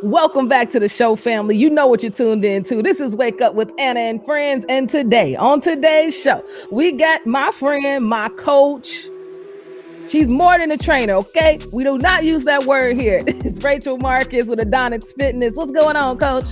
Welcome back to the show, family. You know what you're tuned into. This is Wake Up with Anna and Friends. And today, on today's show, we got my friend, my coach. She's more than a trainer, okay? We do not use that word here. It's Rachel Marcus with Adonix Fitness. What's going on, Coach?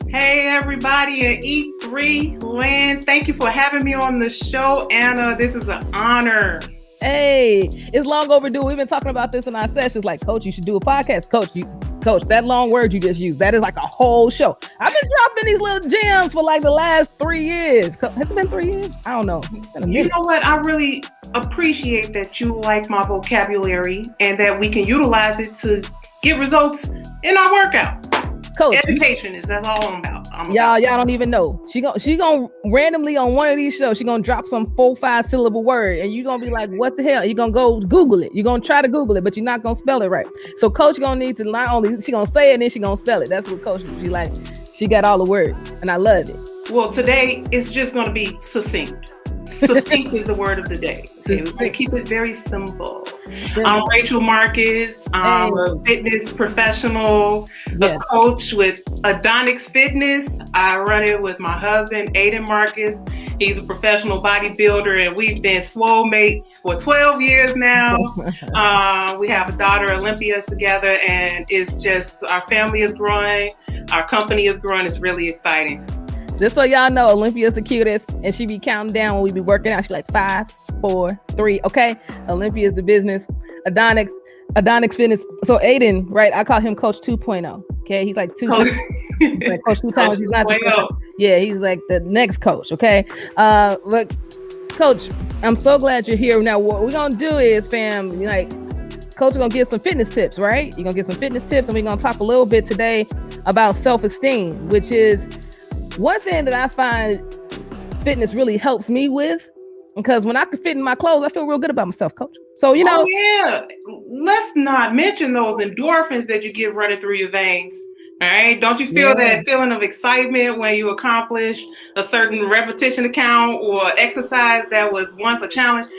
Hey, everybody in E3 land. Thank you for having me on the show, Anna. This is an honor. Hey, it's long overdue. We've been talking about this in our sessions. Like, Coach, you should do a podcast. Coach, that long word you just used, that is like a whole show. I've been dropping these little gems for like the last 3 years. Has it been 3 years? I don't know. You know what? I really appreciate that you like my vocabulary and that we can utilize it to get results in our workouts. Coach, education that's all I'm about. Y'all don't even know. She gonna randomly on one of these shows, she gonna drop some 4-5 syllable word, and you gonna be like, "What the hell?" You gonna go Google it. You gonna try to Google it, but you're not gonna spell it right. So Coach gonna need to not only she gonna say it, and then she gonna spell it. That's what Coach she like. She got all the words, and I love it. Well, today it's just gonna be succinct. Succinct is the word of the day. Okay, we're going to keep it very simple. I'm Rachel Marcus. I'm a fitness professional, a coach with Adonix Fitness. I run it with my husband, Aiden Marcus. He's a professional bodybuilder, and we've been swole mates for 12 years now. We have a daughter, Olympia, together, and it's just, our family is growing. Our company is growing. It's really exciting. Just so y'all know, Olympia's the cutest, and she be counting down when we be working out. She be like 5, 4, 3. Okay, Olympia's the business. Adonix Fitness. So Aiden, right? I call him Coach 2.0. Okay, he's like 2. Like Coach 2 times. He's not. Yeah, he's like the next coach. Okay. Look, Coach, I'm so glad you're here. Now, what we're gonna do is, fam, like, Coach is gonna give some fitness tips, right? You're gonna get some fitness tips, and we're gonna talk a little bit today about self-esteem, which is one thing that I find fitness really helps me with, because when I can fit in my clothes, I feel real good about myself, Coach. So, you know. Oh, yeah. Let's not mention those endorphins that you get running through your veins. All right. Don't you feel that feeling of excitement when you accomplish a certain repetition count or exercise that was once a challenge?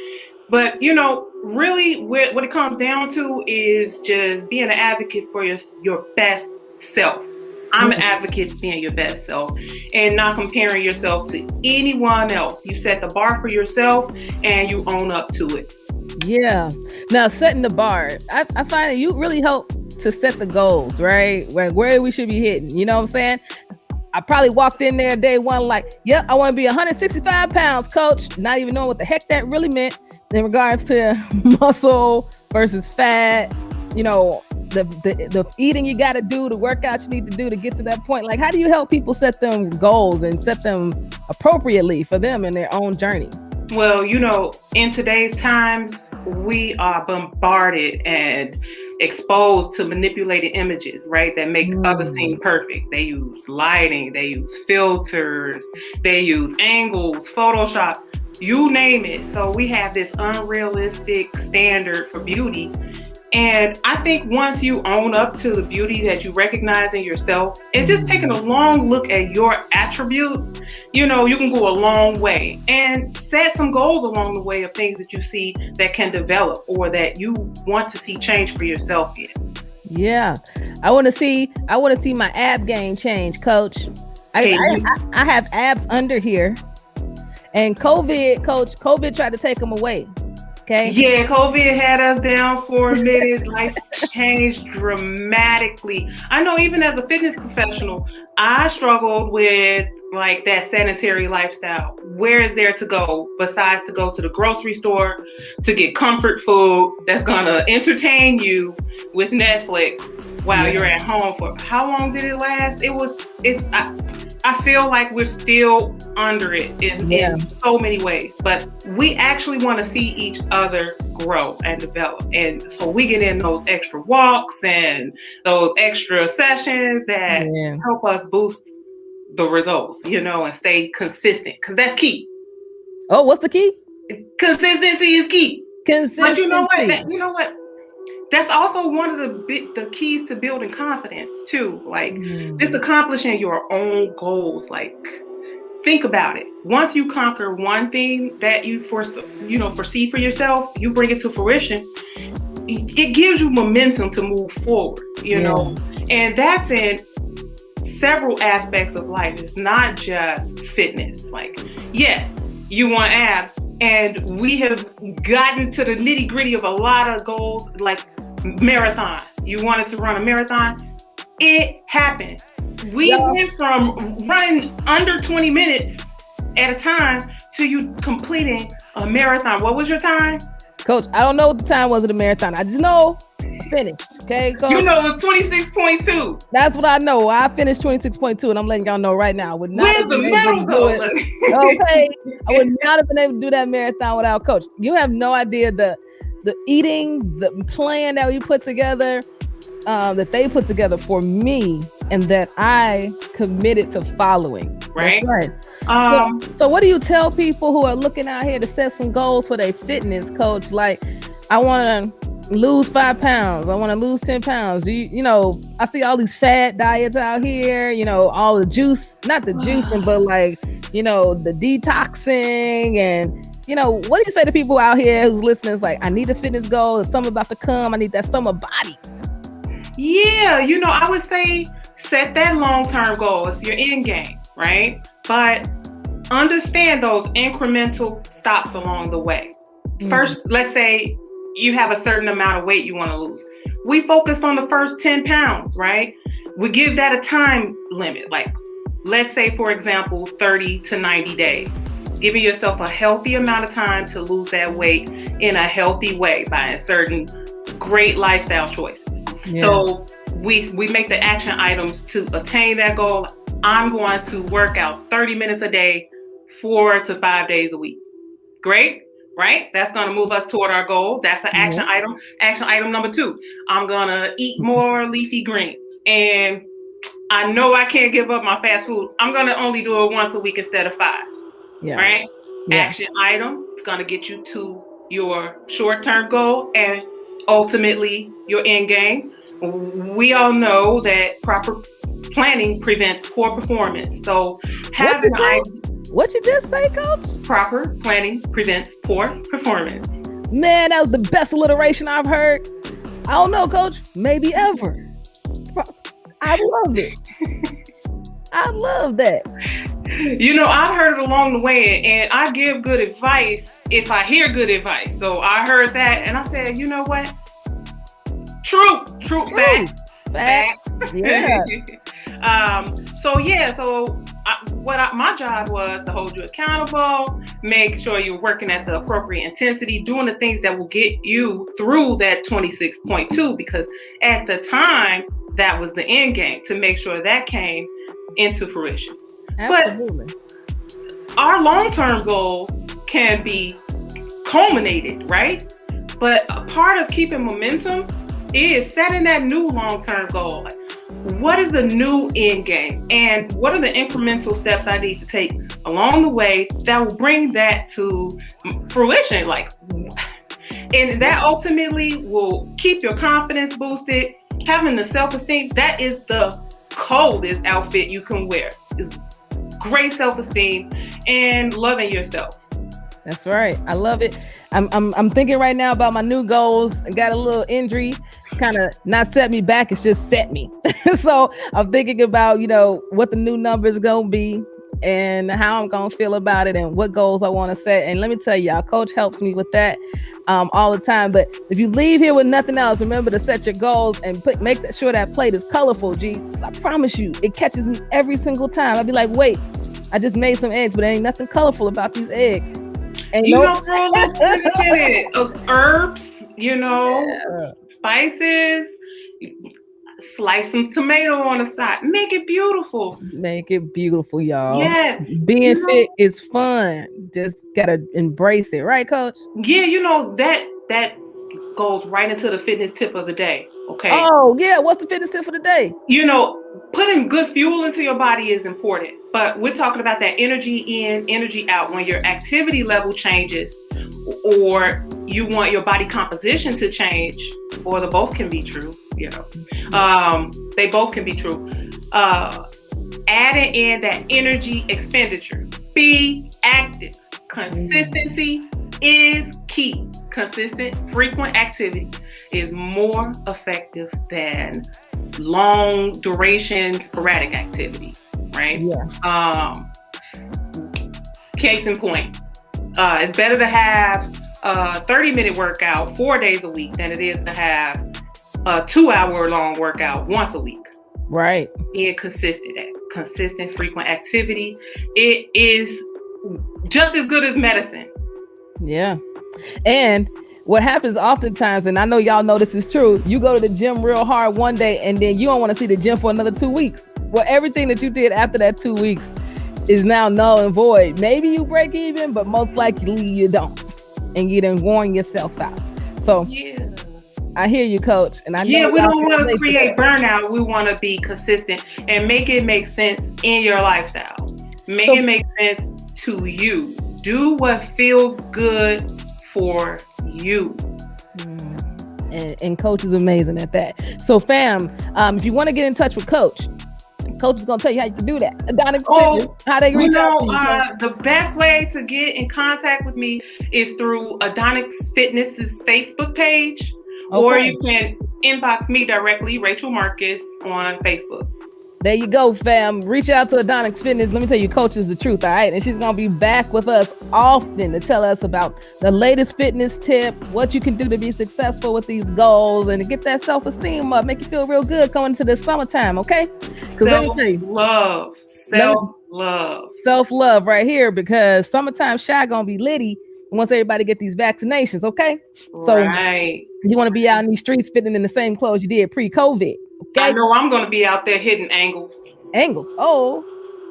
But, you know, really what it comes down to is just being an advocate for your best self. I'm an advocate for being your best self and not comparing yourself to anyone else. You set the bar for yourself and you own up to it. Yeah. Now, setting the bar, I find that you really help to set the goals, right? Where we should be hitting. You know what I'm saying? I probably walked in there day one like, yep, I want to be 165 pounds, Coach. Not even knowing what the heck that really meant in regards to muscle versus fat, you know, the eating you got to do, the workouts you need to do to get to that point. Like, how do you help people set them goals and set them appropriately for them in their own journey? Well, you know, in today's times, we are bombarded and exposed to manipulated images, right? That make others seem perfect. They use lighting, they use filters, they use angles, Photoshop, you name it. So we have this unrealistic standard for beauty. And I think once you own up to the beauty that you recognize in yourself and just taking a long look at your attributes, you know, you can go a long way and set some goals along the way of things that you see that can develop or that you want to see change for yourself in. Yeah. I want to see my ab game change, Coach. I have abs under here, and COVID tried to take them away. Okay. Yeah, COVID had us down for a minute. Life changed dramatically. I know even as a fitness professional, I struggled with like that sedentary lifestyle. Where is there to go besides to go to the grocery store to get comfort food that's gonna entertain you with Netflix while you're at home for how long did it last? I feel like we're still under it in so many ways, but we actually want to see each other grow and develop. And so we get in those extra walks and those extra sessions that help us boost the results, you know, and stay consistent, because that's key. Oh, what's the key? Consistency is key. Consistency. But you know what? That's also one of the keys to building confidence too. Like just accomplishing your own goals. Like, think about it. Once you conquer one thing that you foresee for yourself, you bring it to fruition. It gives you momentum to move forward. you know, and that's in several aspects of life. It's not just fitness. Like, yes, you want abs, and we have gotten to the nitty gritty of a lot of goals, like marathon. You wanted to run a marathon. It happened. We went from running under 20 minutes at a time to you completing a marathon. What was your time? Coach, I don't know what the time was of the marathon. I just know I finished. Okay, Coach? You know it was 26.2. That's what I know. I finished 26.2, and I'm letting y'all know right now. I would not Where's the medal go? Okay, I would not have been able to do that marathon without Coach. You have no idea the eating, the plan that we put together, that they put together for me, and that I committed to following. Right. That's right. So what do you tell people who are looking out here to set some goals for their fitness, Coach? Like, I want to lose 5 pounds. I want to lose 10 pounds. You know, I see all these fad diets out here, you know, all the juice, not the juicing, but like, you know, the detoxing. And, you know, what do you say to people out here who's listening? It's like, I need a fitness goal. There's something about to come. I need that summer body. Yeah, you know, I would say set that long-term goal. It's your end game, right? But understand those incremental stops along the way. First, let's say you have a certain amount of weight you want to lose. We focused on the first 10 pounds, right? We give that a time limit. Like, let's say, for example, 30 to 90 days. Giving yourself a healthy amount of time to lose that weight in a healthy way by inserting great lifestyle choices. Yeah. So we make the action items to attain that goal. I'm going to work out 30 minutes a day, 4 to 5 days a week. Great, right? That's going to move us toward our goal. That's an action item. Action item number 2, I'm going to eat more leafy greens. And I know I can't give up my fast food. I'm going to only do it once a week instead of 5. Yeah. Right? Yeah. Action item. It's going to get you to your short-term goal and ultimately your end game. We all know that proper planning prevents poor performance. So having what you just say, Coach? Proper planning prevents poor performance. Man, that was the best alliteration I've heard. I don't know, Coach. Maybe ever. I love it. I love that. You know, I've heard it along the way, and I give good advice if I hear good advice. So I heard that, and I said, you know what? True. Facts. Yeah. My job was to hold you accountable, make sure you're working at the appropriate intensity, doing the things that will get you through that 26.2, because at the time, that was the end game, to make sure that came into fruition. Absolutely. But our long-term goals can be culminated, right? But a part of keeping momentum is setting that new long-term goal. Like, what is the new end game? And what are the incremental steps I need to take along the way that will bring that to fruition? Like, and that ultimately will keep your confidence boosted. Having the self-esteem, that is the coldest outfit you can wear. It's great self-esteem and loving yourself. That's right. I love it. I'm thinking right now about my new goals. I got a little injury. It's kind of not set me back. It's just set me. So I'm thinking about, you know, what the new number is going to be and how I'm going to feel about it and what goals I want to set. And let me tell y'all, Coach helps me with that all the time. But if you leave here with nothing else, remember to set your goals and make sure that plate is colorful, G. I promise you, it catches me every single time. I'll be like, wait, I just made some eggs, but there ain't nothing colorful about these eggs. And you know, throw a little spinach in it. Herbs, you know, spices, slice some tomato on the side. Make it beautiful. Make it beautiful, y'all. Yes. Being fit is fun. Just gotta embrace it, right, Coach? Yeah, you know, that goes right into the fitness tip of the day. Okay. Oh, yeah. What's the fitness tip for the day? You know, putting good fuel into your body is important, but we're talking about that energy in, energy out. When your activity level changes, or you want your body composition to change, or the both can be true, you know, they both can be true. Adding in that energy expenditure. Be active. Consistency is key. Consistent, frequent activity is more effective than long duration sporadic activity, right? Yeah. Case in point, it's better to have a 30-minute workout 4 days a week than it is to have a 2-hour long workout once a week. Right. Being consistent, frequent activity, it is just as good as medicine. Yeah. And what happens oftentimes, and I know y'all know this is true, you go to the gym real hard one day and then you don't want to see the gym for another 2 weeks. Well, everything that you did after that 2 weeks is now null and void. Maybe you break even, but most likely you don't. And you done worn yourself out. So yeah. I hear you, Coach. And I know we don't want to create burnout. We want to be consistent and make it make sense in your lifestyle. Make it make sense to you. Do what feels good for you. And Coach is amazing at that. So fam, if you want to get in touch with Coach is going to tell you how you can do that. Adonix Fitness, how they reach out to you. The best way to get in contact with me is through Adonix Fitness's Facebook page, or you can inbox me directly, Rachel Marcus, on Facebook. There you go, fam. Reach out to Adonix Fitness. Let me tell you, Coach is the truth, all right? And she's going to be back with us often to tell us about the latest fitness tip, what you can do to be successful with these goals, and to get that self-esteem up, make you feel real good going into the summertime, okay? Self-love right here, because summertime shy going to be litty once everybody get these vaccinations, okay? So you want to be out in these streets fitting in the same clothes you did pre-COVID. Okay. I know I'm going to be out there hitting angles. Angles.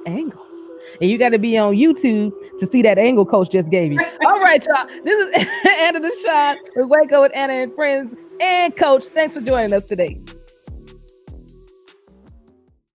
And you got to be on YouTube to see that angle Coach just gave you. All right, y'all. This is Anna the Shot with Waco with Anna and Friends and Coach. Thanks for joining us today.